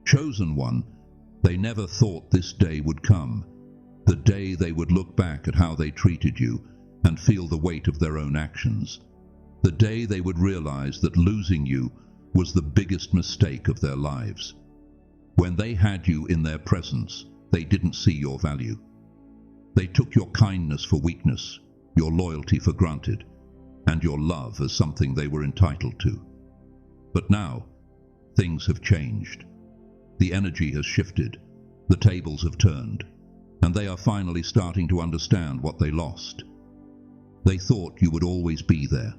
Chosen one, they never thought this day would come, the day they would look back at how they treated you and feel the weight of their own actions. The day they would realize that losing you was the biggest mistake of their lives. When they had you in their presence, they didn't see your value. They took your kindness for weakness, your loyalty for granted, and your love as something they were entitled to. But now, things have changed. The energy has shifted, the tables have turned, and they are finally starting to understand what they lost. They thought you would always be there,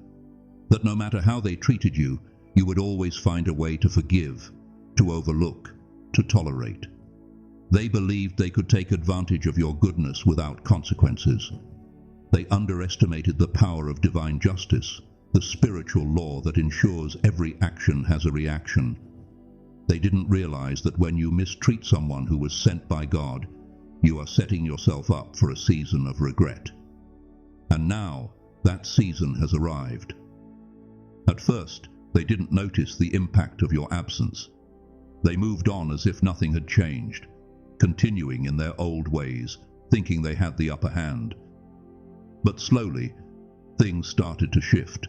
that no matter how they treated you, you would always find a way to forgive, to overlook, to tolerate. They believed they could take advantage of your goodness without consequences. They underestimated the power of divine justice, the spiritual law that ensures every action has a reaction. They didn't realize that when you mistreat someone who was sent by God, you are setting yourself up for a season of regret. And now, that season has arrived. At first, they didn't notice the impact of your absence. They moved on as if nothing had changed, continuing in their old ways, thinking they had the upper hand. But slowly, things started to shift.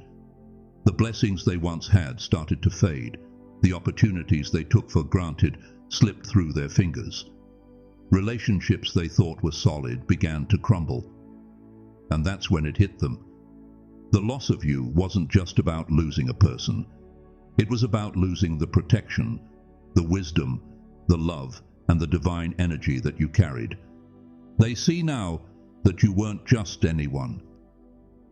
The blessings they once had started to fade. The opportunities they took for granted slipped through their fingers. Relationships they thought were solid began to crumble. And that's when it hit them. The loss of you wasn't just about losing a person. It was about losing the protection, the wisdom, the love, and the divine energy that you carried. They see now that you weren't just anyone.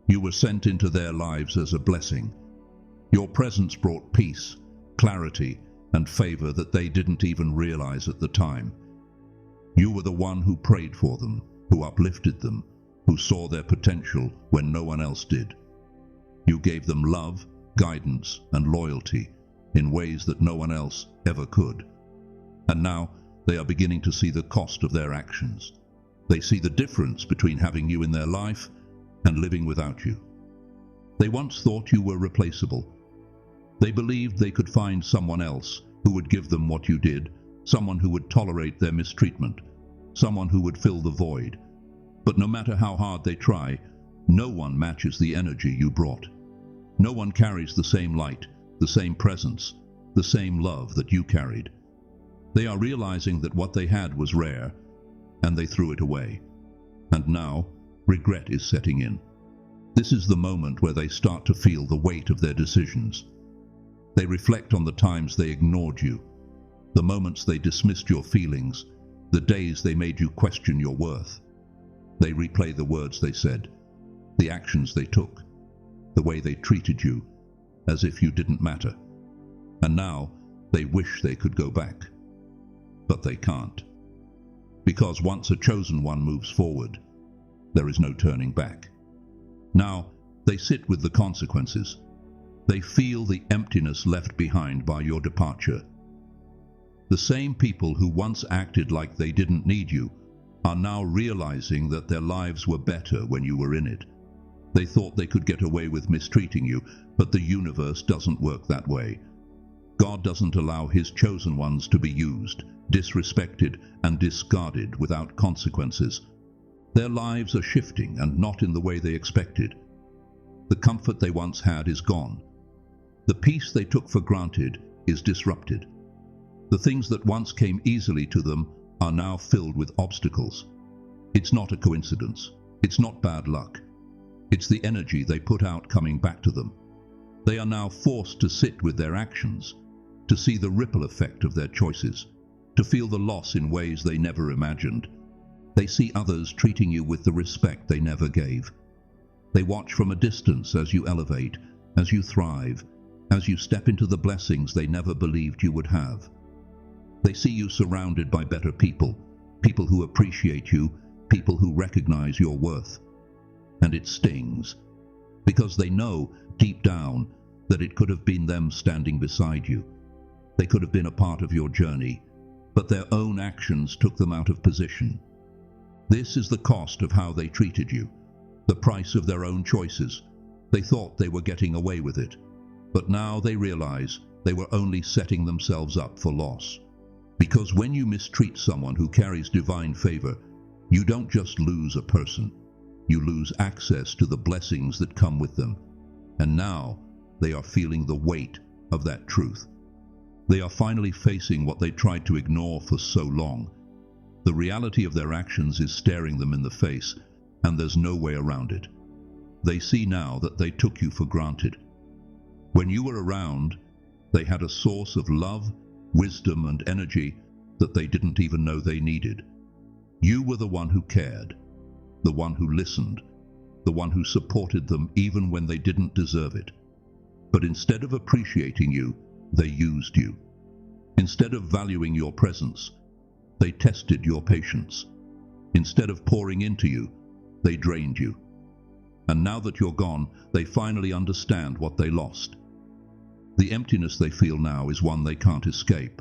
You were sent into their lives as a blessing. Your presence brought peace, clarity, and favor that they didn't even realize at the time. You were the one who prayed for them, who uplifted them, who saw their potential when no one else did. You gave them love, guidance, and loyalty in ways that no one else ever could. And now they are beginning to see the cost of their actions. They see the difference between having you in their life and living without you. They once thought you were replaceable. They believed they could find someone else who would give them what you did, someone who would tolerate their mistreatment, someone who would fill the void. But no matter how hard they try, no one matches the energy you brought. No one carries the same light, the same presence, the same love that you carried. They are realizing that what they had was rare, and they threw it away. And now, regret is setting in. This is the moment where they start to feel the weight of their decisions. They reflect on the times they ignored you, the moments they dismissed your feelings, the days they made you question your worth. They replay the words they said, the actions they took, the way they treated you, as if you didn't matter. And now, they wish they could go back. But they can't. Because once a chosen one moves forward, there is no turning back. Now, they sit with the consequences. They feel the emptiness left behind by your departure. The same people who once acted like they didn't need you are now realizing that their lives were better when you were in it. They thought they could get away with mistreating you, but the universe doesn't work that way. God doesn't allow His chosen ones to be used, disrespected, and discarded without consequences. Their lives are shifting and not in the way they expected. The comfort they once had is gone. The peace they took for granted is disrupted. The things that once came easily to them are now filled with obstacles. It's not a coincidence. It's not bad luck. It's the energy they put out coming back to them. They are now forced to sit with their actions, to see the ripple effect of their choices, to feel the loss in ways they never imagined. They see others treating you with the respect they never gave. They watch from a distance as you elevate, as you thrive, as you step into the blessings they never believed you would have. They see you surrounded by better people, people who appreciate you, people who recognize your worth. And it stings, because they know deep down that it could have been them standing beside you. They could have been a part of your journey, but their own actions took them out of position. This is the cost of how they treated you, the price of their own choices. They thought they were getting away with it, but now they realize they were only setting themselves up for loss. Because when you mistreat someone who carries divine favor, you don't just lose a person, you lose access to the blessings that come with them. And now they are feeling the weight of that truth. They are finally facing what they tried to ignore for so long. The reality of their actions is staring them in the face, and there's no way around it. They see now that they took you for granted. When you were around, they had a source of love, wisdom, and energy that they didn't even know they needed. You were the one who cared, the one who listened, the one who supported them even when they didn't deserve it. But instead of appreciating you, they used you. Instead of valuing your presence, they tested your patience. Instead of pouring into you, they drained you. And now that you're gone, they finally understand what they lost. The emptiness they feel now is one they can't escape.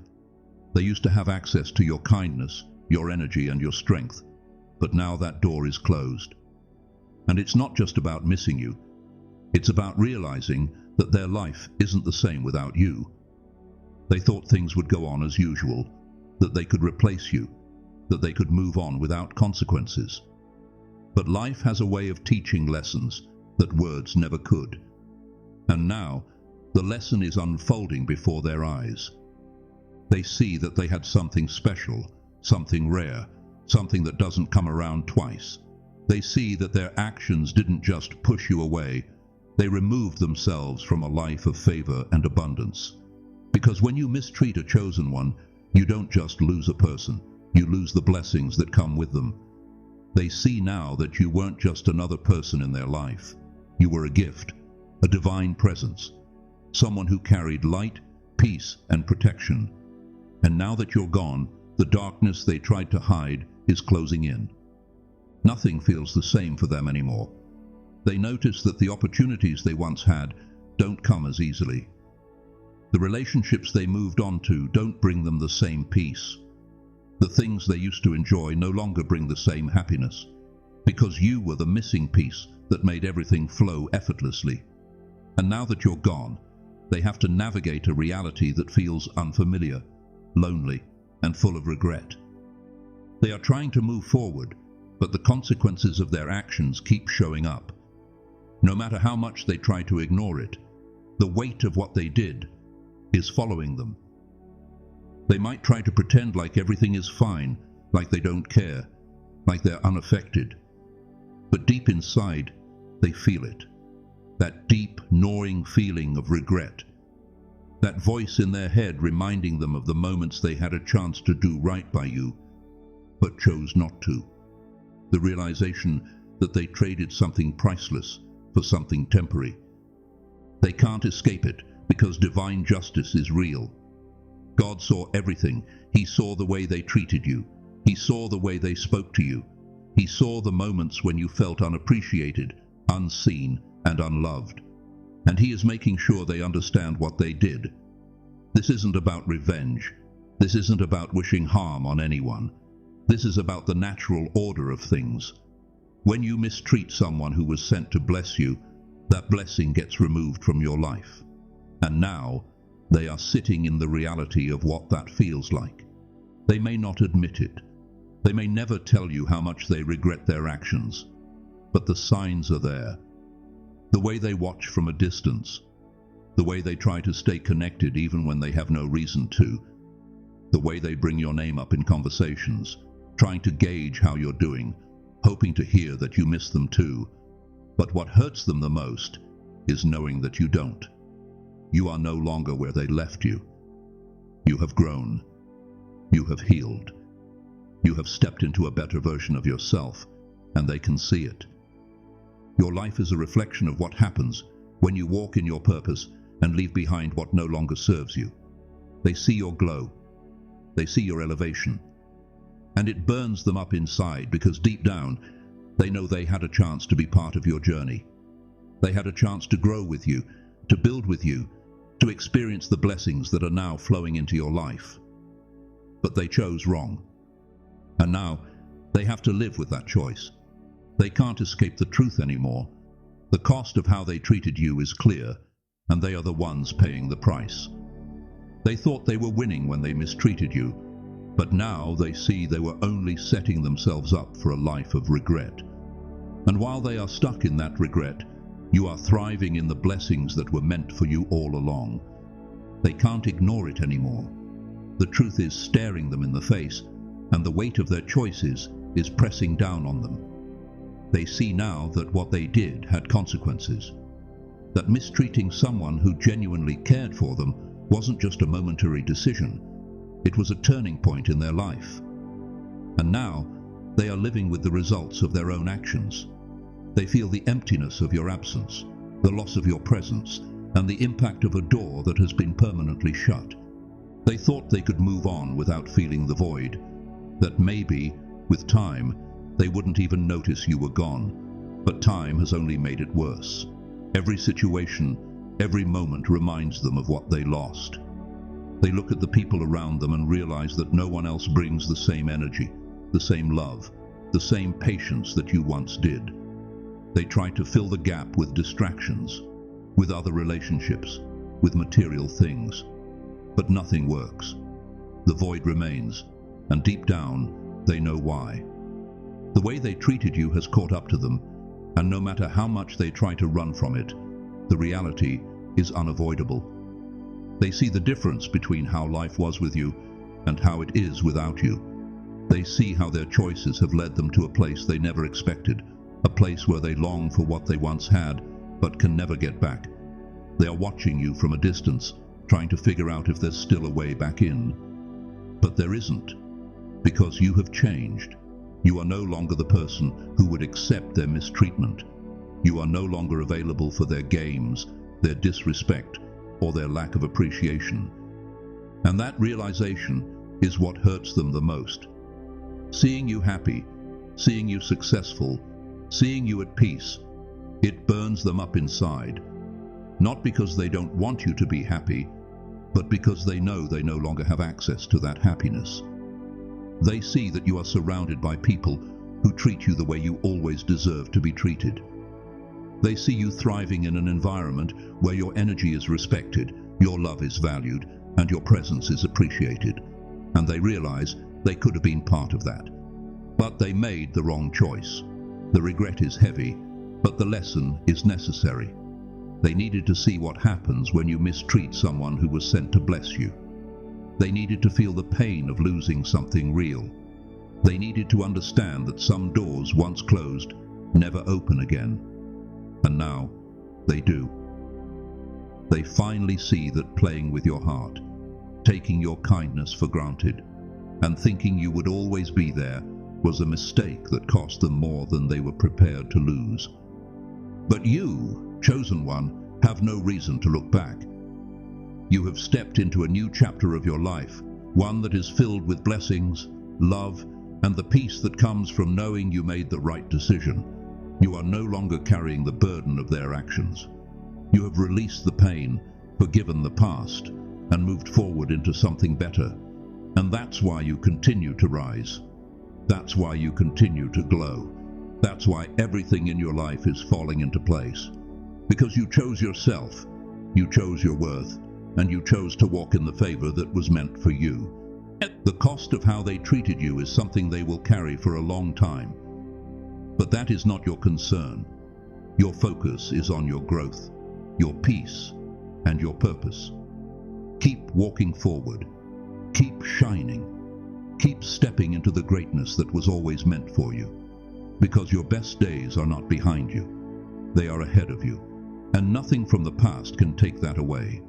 They used to have access to your kindness, your energy, and your strength, but now that door is closed. And it's not just about missing you. It's about realizing that their life isn't the same without you. They thought things would go on as usual, that they could replace you, that they could move on without consequences. But life has a way of teaching lessons that words never could. And now, the lesson is unfolding before their eyes. They see that they had something special, something rare, something that doesn't come around twice. They see that their actions didn't just push you away, they removed themselves from a life of favor and abundance. Because when you mistreat a chosen one, you don't just lose a person, you lose the blessings that come with them. They see now that you weren't just another person in their life. You were a gift, a divine presence, someone who carried light, peace, and protection. And now that you're gone, the darkness they tried to hide is closing in. Nothing feels the same for them anymore. They notice that the opportunities they once had don't come as easily. The relationships they moved on to don't bring them the same peace. The things they used to enjoy no longer bring the same happiness, because you were the missing piece that made everything flow effortlessly. And now that you're gone, they have to navigate a reality that feels unfamiliar, lonely, and full of regret. They are trying to move forward, but the consequences of their actions keep showing up. No matter how much they try to ignore it, the weight of what they did is following them. They might try to pretend like everything is fine, like they don't care, like they're unaffected. But deep inside, they feel it. That deep, gnawing feeling of regret. That voice in their head reminding them of the moments they had a chance to do right by you, but chose not to. The realization that they traded something priceless for something temporary. They can't escape it because divine justice is real. God saw everything. He saw the way they treated you. He saw the way they spoke to you. He saw the moments when you felt unappreciated, unseen, and unloved. And He is making sure they understand what they did. This isn't about revenge. This isn't about wishing harm on anyone. This is about the natural order of things. When you mistreat someone who was sent to bless you, that blessing gets removed from your life. And now, they are sitting in the reality of what that feels like. They may not admit it. They may never tell you how much they regret their actions. But the signs are there. The way they watch from a distance. The way they try to stay connected even when they have no reason to. The way they bring your name up in conversations, trying to gauge how you're doing, hoping to hear that you miss them too. But what hurts them the most is knowing that you don't. You are no longer where they left you. You have grown. You have healed. You have stepped into a better version of yourself, and they can see it. Your life is a reflection of what happens when you walk in your purpose and leave behind what no longer serves you. They see your glow. They see your elevation. And it burns them up inside because deep down, they know they had a chance to be part of your journey. They had a chance to grow with you, to build with you, to experience the blessings that are now flowing into your life. But they chose wrong. And now, they have to live with that choice. They can't escape the truth anymore. The cost of how they treated you is clear, and they are the ones paying the price. They thought they were winning when they mistreated you, But now they see they were only setting themselves up for a life of regret. And while they are stuck in that regret, you are thriving in the blessings that were meant for you all along. They can't ignore it anymore. The truth is staring them in the face, and the weight of their choices is pressing down on them. They see now that what they did had consequences. That mistreating someone who genuinely cared for them wasn't just a momentary decision. It was a turning point in their life. And now, they are living with the results of their own actions. They feel the emptiness of your absence, the loss of your presence, and the impact of a door that has been permanently shut. They thought they could move on without feeling the void, that maybe, with time, they wouldn't even notice you were gone. But time has only made it worse. Every situation, every moment reminds them of what they lost. They look at the people around them and realize that no one else brings the same energy, the same love, the same patience that you once did. They try to fill the gap with distractions, with other relationships, with material things. But nothing works. The void remains, and deep down, they know why. The way they treated you has caught up to them, and no matter how much they try to run from it, the reality is unavoidable. They see the difference between how life was with you and how it is without you. They see how their choices have led them to a place they never expected, a place where they long for what they once had, but can never get back. They are watching you from a distance, trying to figure out if there's still a way back in. But there isn't, because you have changed. You are no longer the person who would accept their mistreatment. You are no longer available for their games, their disrespect, or their lack of appreciation. And that realization is what hurts them the most. Seeing you happy, seeing you successful, seeing you at peace, it burns them up inside. Not because they don't want you to be happy, but because they know they no longer have access to that happiness. They see that you are surrounded by people who treat you the way you always deserve to be treated. They see you thriving in an environment where your energy is respected, your love is valued, and your presence is appreciated. And they realize they could have been part of that. But they made the wrong choice. The regret is heavy, but the lesson is necessary. They needed to see what happens when you mistreat someone who was sent to bless you. They needed to feel the pain of losing something real. They needed to understand that some doors once closed never open again. And now they do. They finally see that playing with your heart, taking your kindness for granted, and thinking you would always be there was a mistake that cost them more than they were prepared to lose. But you, chosen one, have no reason to look back. You have stepped into a new chapter of your life, one that is filled with blessings, love, and the peace that comes from knowing you made the right decision. You are no longer carrying the burden of their actions. You have released the pain, forgiven the past, and moved forward into something better. And that's why you continue to rise. That's why you continue to glow. That's why everything in your life is falling into place. Because you chose yourself, you chose your worth, and you chose to walk in the favor that was meant for you. The cost of how they treated you is something they will carry for a long time. But that is not your concern. Your focus is on your growth, your peace, and your purpose. Keep walking forward. Keep shining. Keep stepping into the greatness that was always meant for you. Because your best days are not behind you. They are ahead of you. And nothing from the past can take that away.